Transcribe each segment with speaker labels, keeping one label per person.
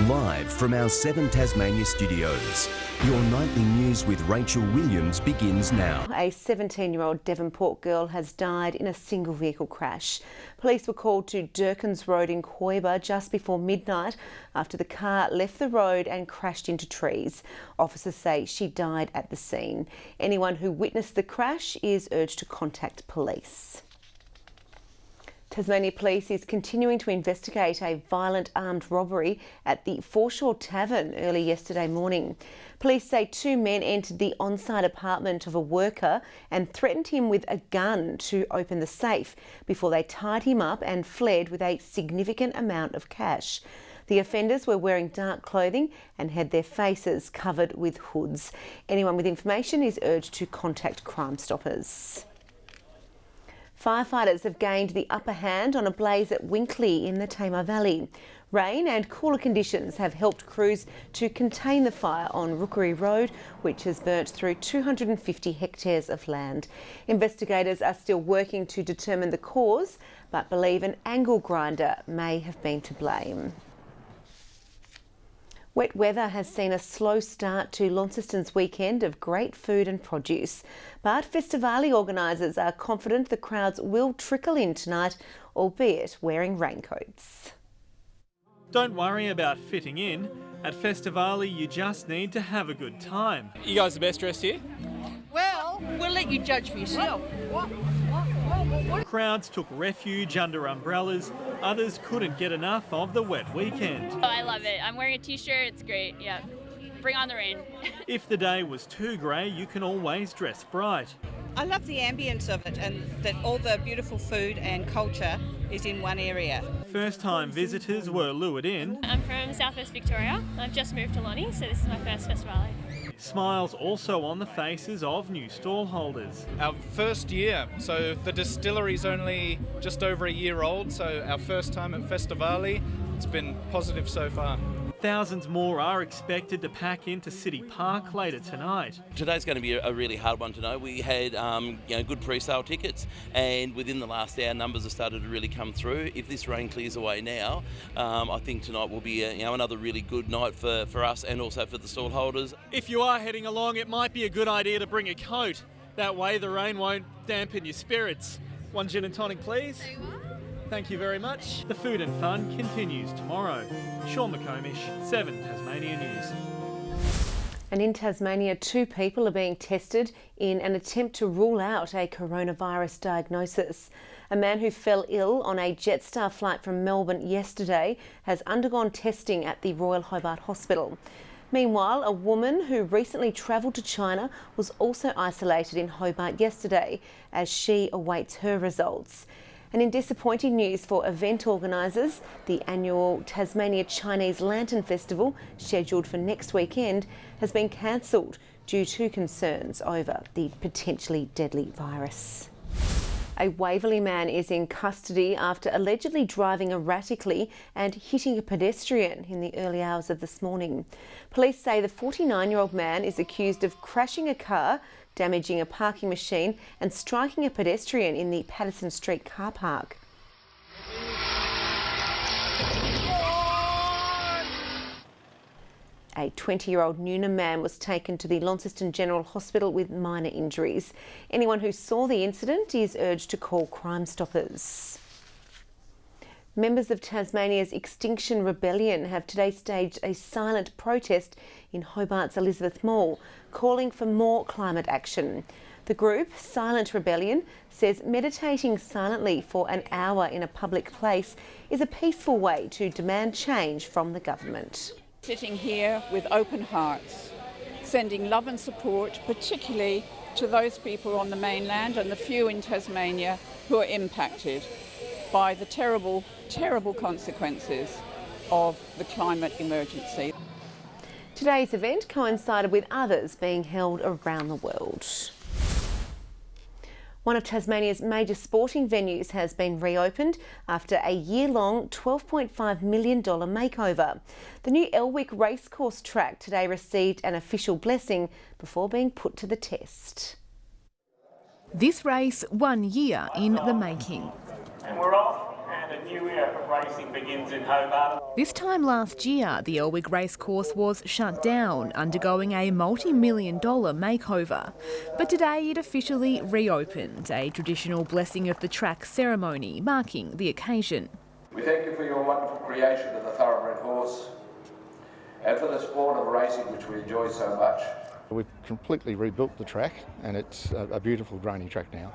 Speaker 1: Live from our 7 Tasmania studios, your nightly news with Rachel Williams begins now.
Speaker 2: A 17-year-old Devonport girl has died in a single vehicle crash. Police were called to Durkins Road in Coiba just before midnight after the car left the road and crashed into trees. Officers say she died at the scene. Anyone who witnessed the crash is urged to contact police. Tasmania Police is continuing to investigate a violent armed robbery at the Foreshore Tavern early yesterday morning. Police say 2 men entered the on-site apartment of a worker and threatened him with a gun to open the safe before they tied him up and fled with a significant amount of cash. The offenders were wearing dark clothing and had their faces covered with hoods. Anyone with information is urged to contact Crime Stoppers. Firefighters have gained the upper hand on a blaze at Winkley in the Tamar Valley. Rain and cooler conditions have helped crews to contain the fire on Rookery Road, which has burnt through 250 hectares of land. Investigators are still working to determine the cause, but believe an angle grinder may have been to blame. Wet weather has seen a slow start to Launceston's weekend of great food and produce, but Festivali organisers are confident the crowds will trickle in tonight, albeit wearing raincoats.
Speaker 3: Don't worry about fitting in. At Festivali, you just need to have a good time. You guys the best dressed here?
Speaker 4: Well, we'll let you judge for yourself. What?
Speaker 3: Crowds took refuge under umbrellas. Others couldn't get enough of the wet weekend.
Speaker 5: Oh, I love it. I'm wearing a t-shirt. It's great. Yeah. Bring on the rain.
Speaker 3: If the day was too grey, you can always dress bright.
Speaker 4: I love the ambience of it and that all the beautiful food and culture is in one area.
Speaker 3: First-time visitors were lured in.
Speaker 5: I'm from Southwest Victoria. I've just moved to Lonnie, so this is my first Festivali.
Speaker 3: Smiles also on the faces of new stall holders.
Speaker 6: Our first year, so the distillery's only just over a year old, so our first time at Festivali, it's been positive so far.
Speaker 3: Thousands more are expected to pack into City Park later tonight.
Speaker 7: Today's going to be a really hard one to know. We had good pre-sale tickets, and within the last hour numbers have started to really come through. If this rain clears away now, I think tonight will be another really good night for us and also for the stall holders.
Speaker 3: If you are heading along, it might be a good idea to bring a coat. That way the rain won't dampen your spirits. 1 gin and tonic, please. Thank you very much. The food and fun continues tomorrow. Sean McComish, 7 Tasmania News.
Speaker 2: And in Tasmania, 2 people are being tested in an attempt to rule out a coronavirus diagnosis. A man who fell ill on a Jetstar flight from Melbourne yesterday has undergone testing at the Royal Hobart Hospital. Meanwhile, a woman who recently travelled to China was also isolated in Hobart yesterday as she awaits her results. And in disappointing news for event organisers, the annual Tasmania Chinese Lantern Festival, scheduled for next weekend, has been cancelled due to concerns over the potentially deadly virus. A Waverley man is in custody after allegedly driving erratically and hitting a pedestrian in the early hours of this morning. Police say the 49-year-old man is accused of crashing a car, damaging a parking machine and striking a pedestrian in the Patterson Street car park. A 20-year-old Newnham man was taken to the Launceston General Hospital with minor injuries. Anyone who saw the incident is urged to call Crime Stoppers. Members of Tasmania's Extinction Rebellion have today staged a silent protest in Hobart's Elizabeth Mall, calling for more climate action. The group, Silent Rebellion, says meditating silently for an hour in a public place is a peaceful way to demand change from the government.
Speaker 8: Sitting here with open hearts, sending love and support, particularly to those people on the mainland and the few in Tasmania who are impacted by the terrible, terrible consequences of the climate emergency.
Speaker 2: Today's event coincided with others being held around the world. One of Tasmania's major sporting venues has been reopened after a year-long $12.5 million makeover. The new Elwick Racecourse track today received an official blessing before being put to the test.
Speaker 9: This race 1 year in the making.
Speaker 10: And we're off.
Speaker 9: and a new era of racing begins in Hobart.
Speaker 10: This time last year, the Elwick racecourse was shut down, undergoing a multi-million-dollar makeover. But today it officially reopened, a traditional blessing of the track ceremony marking the occasion.
Speaker 11: We thank you for your wonderful creation of the thoroughbred horse and for the sport of racing which we enjoy so much.
Speaker 12: We've completely rebuilt the track and it's a beautiful draining track now.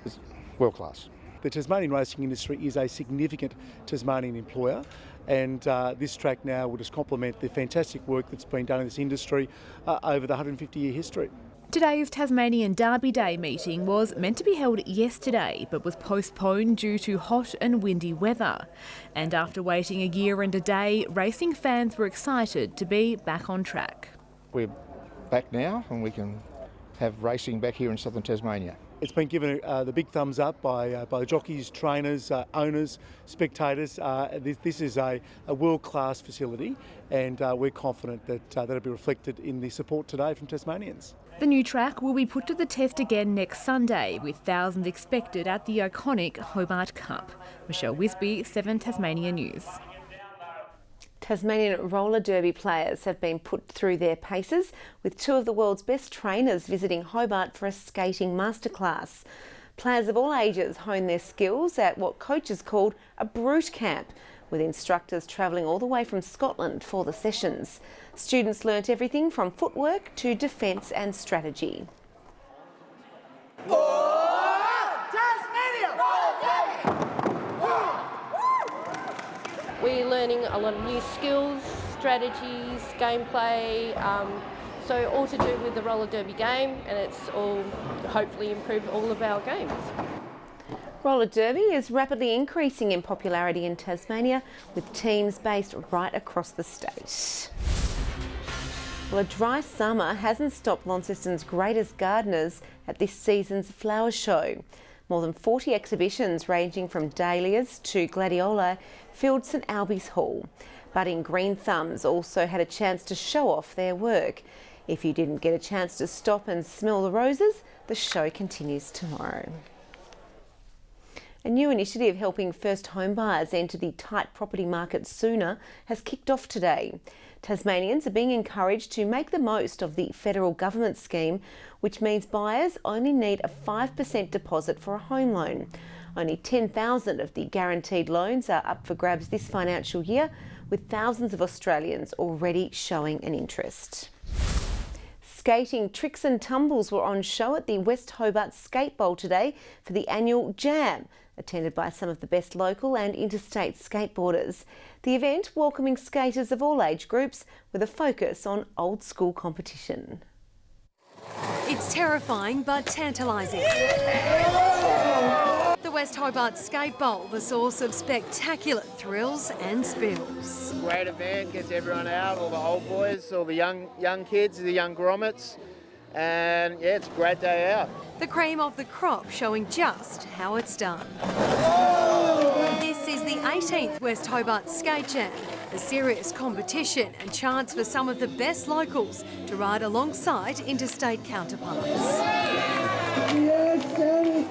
Speaker 12: It's world class.
Speaker 13: The Tasmanian racing industry is a significant Tasmanian employer, and this track now will just complement the fantastic work that's been done in this industry over the 150-year history.
Speaker 10: Today's Tasmanian Derby Day meeting was meant to be held yesterday but was postponed due to hot and windy weather. And after waiting a year and a day, racing fans were excited to be back on track.
Speaker 12: We're back now and we can have racing back here in southern Tasmania.
Speaker 13: It's been given the big thumbs up by the jockeys, trainers, owners, spectators. This is a world-class facility, and we're confident that that'll be reflected in the support today from Tasmanians.
Speaker 10: The new track will be put to the test again next Sunday, with thousands expected at the iconic Hobart Cup. Michelle Wisby, 7 Tasmania News.
Speaker 2: Tasmanian roller derby players have been put through their paces, with 2 of the world's best trainers visiting Hobart for a skating masterclass. Players of all ages hone their skills at what coaches called a brute camp, with instructors travelling all the way from Scotland for the sessions. Students learnt everything from footwork to defence and strategy.
Speaker 14: We're learning a lot of new skills, strategies, gameplay, so all to do with the roller derby game, and it's all hopefully improve all of our games.
Speaker 2: Roller derby is rapidly increasing in popularity in Tasmania, with teams based right across the state. Well, a dry summer hasn't stopped Launceston's greatest gardeners at this season's flower show. More than 40 exhibitions ranging from dahlias to gladioli filled St Albie's Hall. Budding green thumbs also had a chance to show off their work. If you didn't get a chance to stop and smell the roses, the show continues tomorrow. A new initiative helping first home buyers enter the tight property market sooner has kicked off today. Tasmanians are being encouraged to make the most of the federal government scheme, which means buyers only need a 5% deposit for a home loan. Only 10,000 of the guaranteed loans are up for grabs this financial year, with thousands of Australians already showing an interest. Skating tricks and tumbles were on show at the West Hobart Skate Bowl today for the annual Jam, attended by some of the best local and interstate skateboarders. The event welcoming skaters of all age groups with a focus on old school competition.
Speaker 15: It's terrifying but tantalising. The West Hobart Skate Bowl, the source of spectacular thrills and spills.
Speaker 16: Great event, gets everyone out, all the old boys, all the young kids, the young grommets, and yeah, it's a great day out.
Speaker 15: The cream of the crop showing just how it's done. This is the 18th West Hobart Skate Jam, a serious competition and chance for some of the best locals to ride alongside interstate counterparts.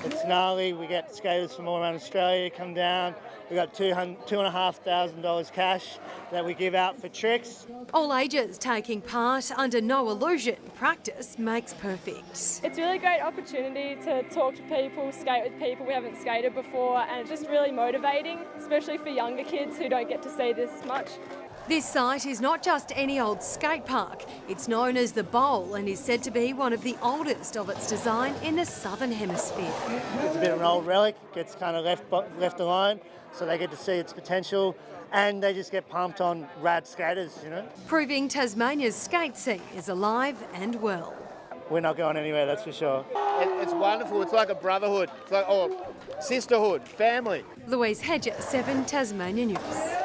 Speaker 17: It's gnarly. We get skaters from all around Australia come down. We've got $2,500 cash that we give out for tricks.
Speaker 15: All ages taking part under no illusion. Practice makes perfect.
Speaker 5: It's a really great opportunity to talk to people, skate with people we haven't skated before, and it's just really motivating, especially for younger kids who don't get to see this much.
Speaker 15: This site is not just any old skate park. It's known as the Bowl and is said to be one of the oldest of its design in the Southern Hemisphere.
Speaker 17: It's a bit of an old relic, gets kind of left alone, so they get to see its potential and they just get pumped on rad skaters, you know.
Speaker 15: Proving Tasmania's skate scene is alive and well.
Speaker 17: We're not going anywhere, that's for sure.
Speaker 16: It's wonderful, it's like a brotherhood, it's like sisterhood, family.
Speaker 15: Louise Hedger, 7 Tasmania News.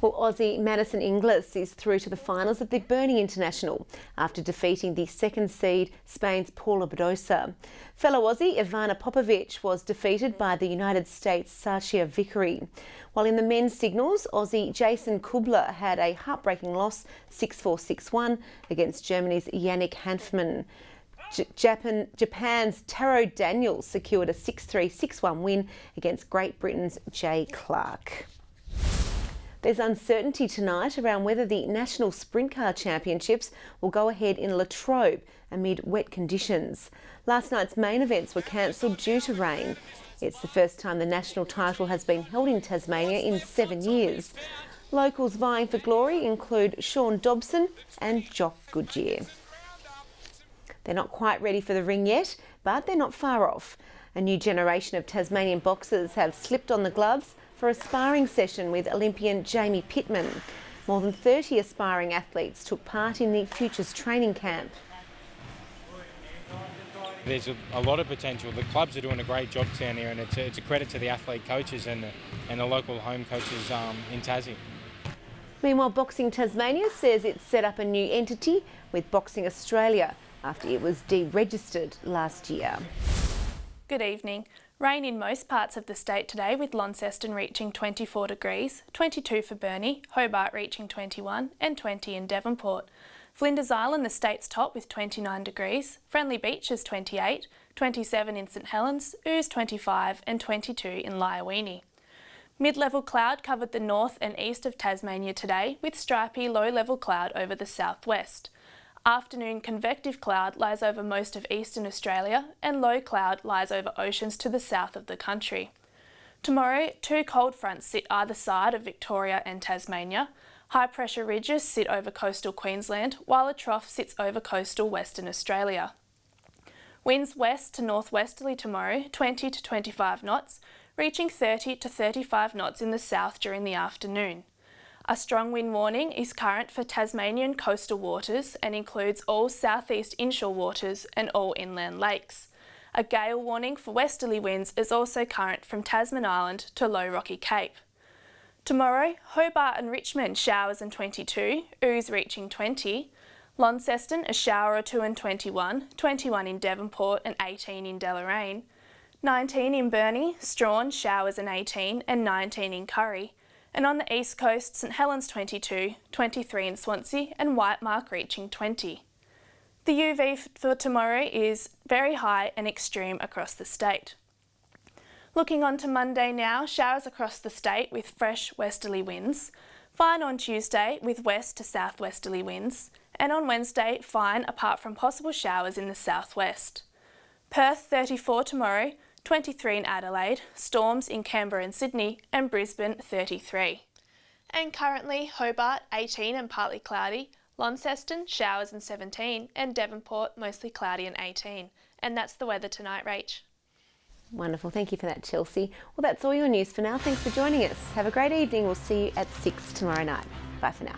Speaker 2: Well, Aussie Madison Inglis is through to the finals of the Burnie International after defeating the second seed Spain's Paula Badosa. Fellow Aussie Ivana Popovic was defeated by the United States' Sasha Vickery. While in the men's signals, Aussie Jason Kubler had a heartbreaking loss 6-4, 6-1 against Germany's Yannick Hanfmann. Japan's Taro Daniels secured a 6-3, 6-1 win against Great Britain's Jay Clark. There's uncertainty tonight around whether the National Sprint Car Championships will go ahead in Latrobe amid wet conditions. Last night's main events were cancelled due to rain. It's the first time the national title has been held in Tasmania in 7 years. Locals vying for glory include Sean Dobson and Jock Goodyear. They're not quite ready for the ring yet, but they're not far off. A new generation of Tasmanian boxers have slipped on the gloves for a sparring session with Olympian Jamie Pittman. More than 30 aspiring athletes took part in the Futures training camp.
Speaker 18: There's a lot of potential. The clubs are doing a great job down here, and it's a credit to the athlete coaches and the local home coaches in Tassie.
Speaker 2: Meanwhile, Boxing Tasmania says it's set up a new entity with Boxing Australia after it was deregistered last year.
Speaker 19: Good evening. Rain in most parts of the state today, with Launceston reaching 24 degrees, 22 for Burnie, Hobart reaching 21 and 20 in Devonport. Flinders Island, the state's top with 29 degrees, Friendly Beach is 28, 27 in St Helens, Ooze 25 and 22 in Lyowini. Mid-level cloud covered the north and east of Tasmania today, with stripy low-level cloud over the southwest. Afternoon convective cloud lies over most of eastern Australia and low cloud lies over oceans to the south of the country. Tomorrow, two cold fronts sit either side of Victoria and Tasmania. High pressure ridges sit over coastal Queensland, while a trough sits over coastal Western Australia. Winds west to northwesterly tomorrow, 20 to 25 knots, reaching 30 to 35 knots in the south during the afternoon. A strong wind warning is current for Tasmanian coastal waters and includes all southeast inshore waters and all inland lakes. A gale warning for westerly winds is also current from Tasman Island to Low Rocky Cape. Tomorrow, Hobart and Richmond showers and 22, Ooze reaching 20. Launceston a shower or two and 21, 21 in Devonport and 18 in Deloraine. 19 in Burnie, Strawn showers and 18 and 19 in Curry. And on the east coast, St Helens 22, 23 in Swansea and Whitemark reaching 20. The UV for tomorrow is very high and extreme across the state. Looking on to Monday now, showers across the state with fresh westerly winds. Fine on Tuesday with west to southwesterly winds. And on Wednesday, fine apart from possible showers in the southwest. Perth 34 tomorrow, 23 in Adelaide, storms in Canberra and Sydney, and Brisbane 33. And currently Hobart 18 and partly cloudy, Launceston showers and 17, and Devonport mostly cloudy and 18. And that's the weather tonight, Rach.
Speaker 2: Wonderful, thank you for that, Chelsea. Well, that's all your news for now. Thanks for joining us. Have a great evening. We'll see you at 6 tomorrow night. Bye for now.